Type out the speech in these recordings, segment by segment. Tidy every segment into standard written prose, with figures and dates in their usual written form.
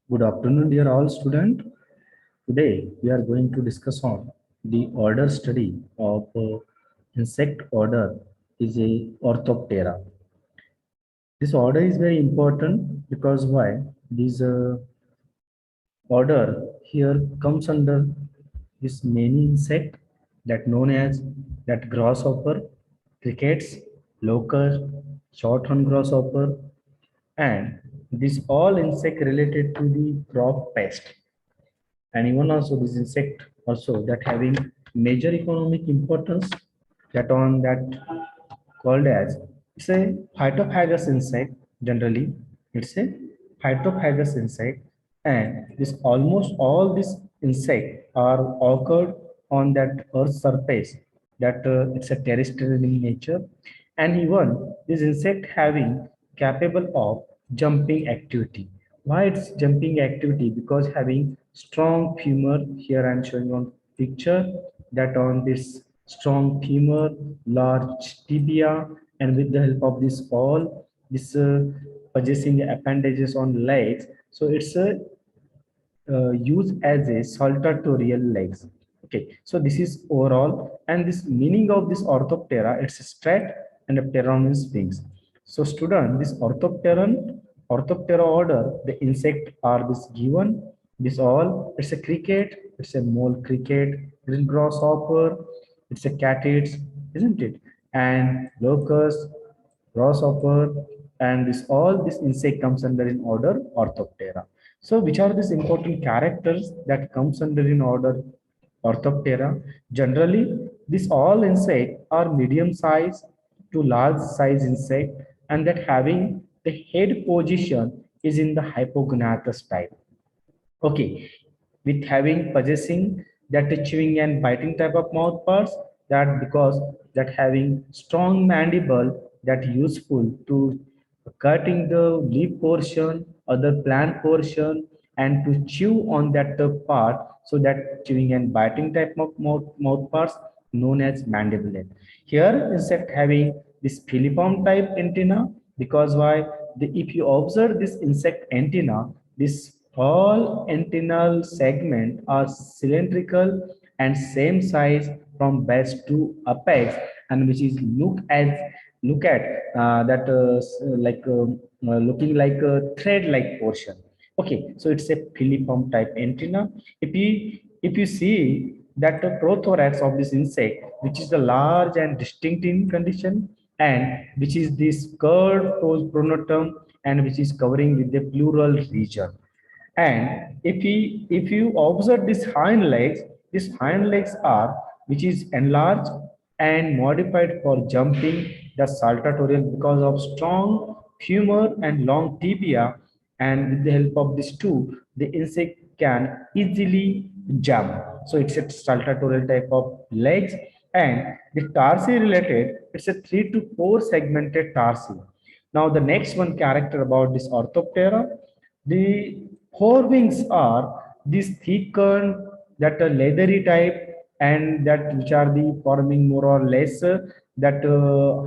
Good afternoon, dear all student. Today we are going to discuss on the order study of insect order is a Orthoptera. This order is very important because why? This order here comes under this many insect that known as that grasshopper, crickets, locust, shorthorn grasshopper, and this all insect related to the crop pest, and even also this insect also that having major economic importance that on that called as it's a phytophagous insect. Generally it's a phytophagous insect, and this almost all these insect are occurred on that earth surface, that it's a terrestrial in nature, and even this insect having capable of jumping activity. Why it's jumping activity? Because having strong femur. Here I'm showing on picture that on this strong femur, large tibia, and with the help of this all this possessing appendages on legs. So it's a used as a saltatorial legs. Okay, so this is overall, and this meaning of this orthoptera, it's a straight and a pteron means wings. So student, this orthoptera order, the insect are this given, this all, it's a cricket, it's a mole cricket, green grasshopper, it's a cat, isn't it? And locust, grasshopper, and this all this insect comes under in order Orthoptera. So which are these important characters that comes under in order Orthoptera? Generally, these all insect are medium size to large size insect, and that having the head position is in the hypognathous type. Okay, with having possessing that chewing and biting type of mouth parts, that because that having strong mandible that useful to cutting the leaf portion, other plant portion, and to chew on that part, so that chewing and biting type of mouth parts known as mandibulate. Here insect having this filiform type antenna, because why? If you observe this insect antenna, this all antennal segment are cylindrical and same size from base to apex, and which is look at that like looking like a thread like portion. Okay, so it's a filiform type antenna. If you see that the prothorax of this insect, which is the large and distinct in condition, and which is this curved pronotum, and which is covering with the pleural region. And if you observe these hind legs are which is enlarged and modified for jumping the saltatorial because of strong femur and long tibia, and with the help of these two, the insect can easily jump. So it's a saltatorial type of legs, and the tarsi related, it's a 3 to 4 segmented tarsi. Now the next one character about this Orthoptera, the forewings are these thickened, that leathery type, and that which are the forming more or less that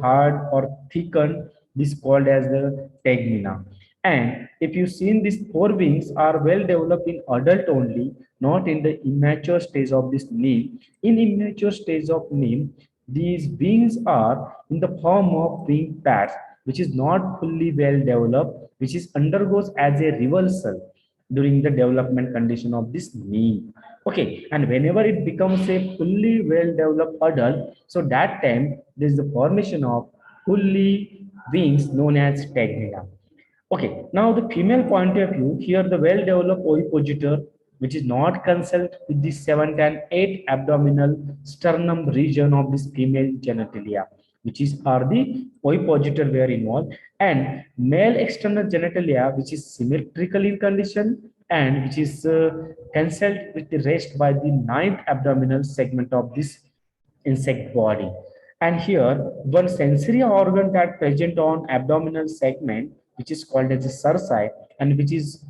hard or thickened. This called as the tegmina. And if you seen these forewings are well developed in adult only, not in the immature stage of this neem. In immature stage of neem, these wings are in the form of wing pads, which is not fully well developed, which is undergoes as a reversal during the development condition of this knee. Okay, and whenever it becomes a fully well developed adult, so that time there is the formation of fully wings known as stegmata. Okay, now the female point of view, here the well-developed ovipositor, which is not consult with the 7th and 8th abdominal sternum region of this female genitalia, which is are the ovipositor were involved, and male external genitalia, which is symmetrical in condition, and which is consult with the rest by the 9th abdominal segment of this insect body. And here, one sensory organ that present on abdominal segment, which is called as a cerci, and which is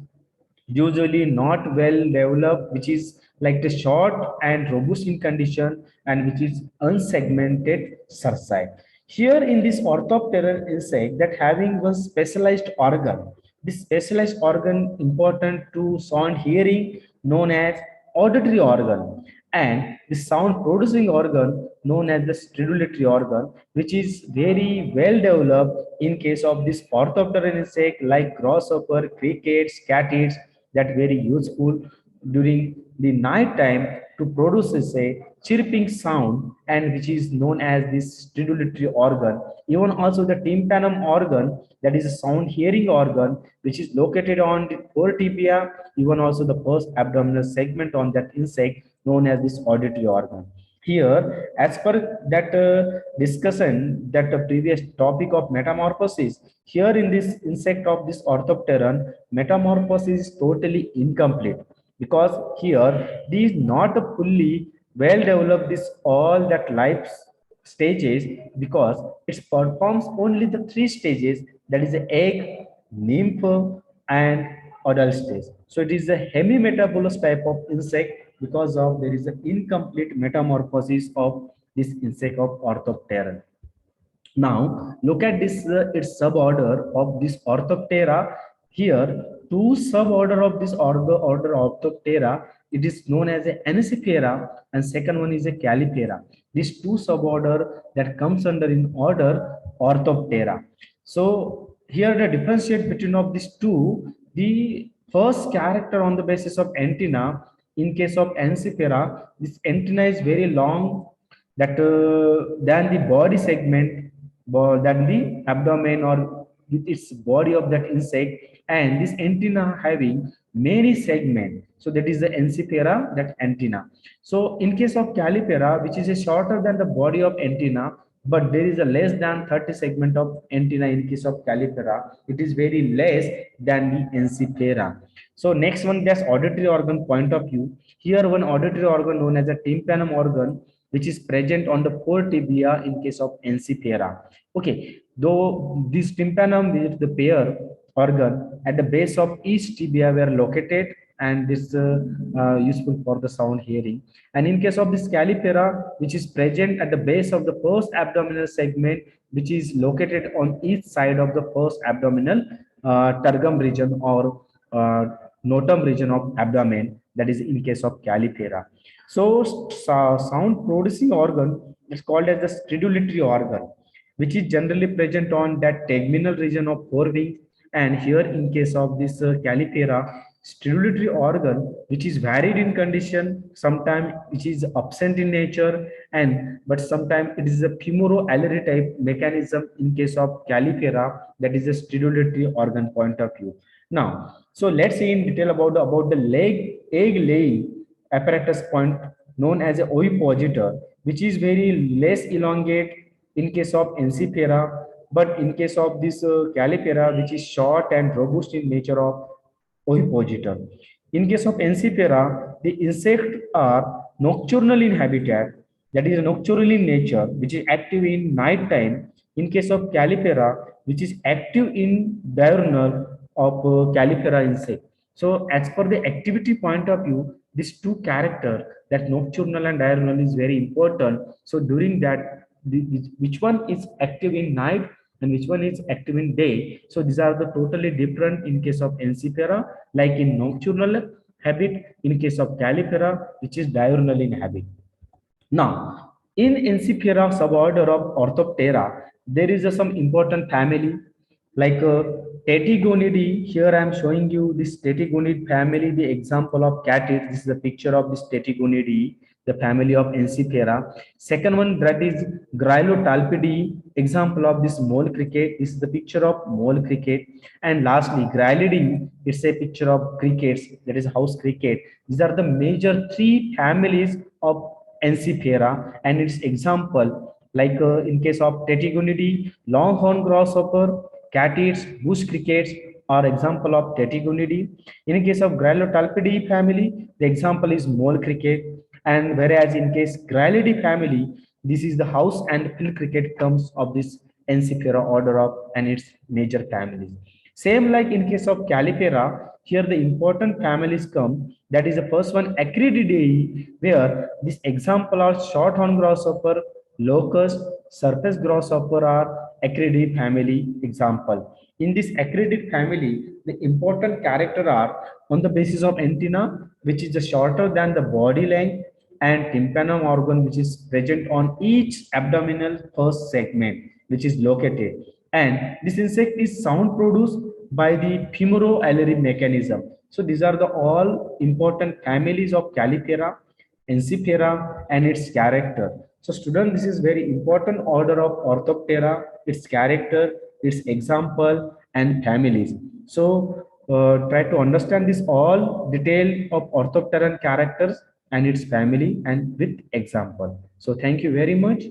usually not well developed, which is like the short and robust in condition, and which is unsegmented cerci. Here in this orthopteran insect that having one specialized organ, this specialized organ important to sound hearing known as auditory organ, and the sound producing organ known as the stridulatory organ, which is very well developed in case of this orthopteran insect like grasshopper, crickets, catids, that very useful during the night time to produce a chirping sound, and which is known as this stridulatory organ. Even also the tympanum organ, that is a sound hearing organ, which is located on the core tibia, even also the first abdominal segment on that insect known as this auditory organ. Here, as per that discussion, that previous topic of metamorphosis, here in this insect of this orthopteran, metamorphosis is totally incomplete, because here these not fully well developed this all that life stages, because it performs only the three stages, that is the egg, nymph, and adult stage. So it is a hemimetabolous type of insect, because of there is an incomplete metamorphosis of this insect of orthopteran. Now, look at this its suborder of this Orthoptera. Here, two suborder of this order Orthoptera. It is known as a Anisifera, and second one is a Calipera. These two suborder that comes under in order Orthoptera. So here the differentiate between of these two. The first character on the basis of antenna. In case of Anisifera, this antenna is very long that than the body segment, than the abdomen or with its body of that insect, and this antenna having many segments. So that is the Encipera, that antenna. So in case of Calipera, which is a shorter than the body of antenna, but there is a less than 30 segment of antenna in case of Calipera. It is very less than the Encipera. So next one, that's auditory organ point of view. Here one auditory organ known as a tympanum organ, which is present on the core tibia in case of Encipera. Okay, though this tympanum with the pair organ at the base of each tibia were located, and this useful for the sound hearing. And in case of this Calipera, which is present at the base of the first abdominal segment, which is located on each side of the first abdominal tergum region or notum region of abdomen, that is in case of Calipera. So sound producing organ is called as the stridulatory organ, which is generally present on that tegmental region of forewings. And here in case of this Calipera, stridulatory organ, which is varied in condition, sometimes which is absent in nature, and but sometimes it is a femoroalveolar type mechanism in case of Calipera, that is a stridulatory organ point of view. Now, so let's see in detail about the egg laying apparatus point known as a ovipositor, which is very less elongate in case of Encipera, but in case of this Calipera, which is short and robust in nature of ovipositor. In case of Encipera, the insects are nocturnal in habitat, that is nocturnal in nature, which is active in night time. In case of Calipera, which is active in diurnal of Calipera insect. So as per the activity point of view, these two character, that nocturnal and diurnal, is very important. So during that, which one is active in night and which one is active in day. So these are the totally different in case of Encipera, like in nocturnal habit, in case of Calipera, which is diurnal in habit. Now, in Encipera suborder of Orthoptera, there is some important family like Tetigonidae. Here I am showing you this Tetigonidae family, the example of catid. This is a picture of this Tetigonidae, the family of Encipera. Second one, that is Gryllotalpidae, example of this mole cricket. This is the picture of mole cricket. And lastly, Gryllidae, it's a picture of crickets, that is house cricket. These are the major three families of Encipera, and its example like in case of Tetigonidae, longhorn grasshopper, catids, bush crickets are example of Tetigonidae. In case of Gryllotalpidae family, the example is mole cricket, and whereas in case Gryllidae family, this is the house and field cricket comes of this Encipera order of and its major families. Same like in case of Calipera, here the important families come. That is the first one, Acrididae, where this example are shorthorn grasshopper, locust, surface grasshopper are Acrididae family example. In this Acrididae family, the important character are on the basis of antenna, which is the shorter than the body length, and tympanum organ, which is present on each abdominal first segment, which is located. And this insect is sound produced by the femoroallery mechanism. So these are the all important families of Calliphera, Ensiphera, and its character. So student, this is very important order of Orthoptera, its character, its example, and families. So try to understand this all detail of Orthopteran characters and its family and with example. So thank you very much.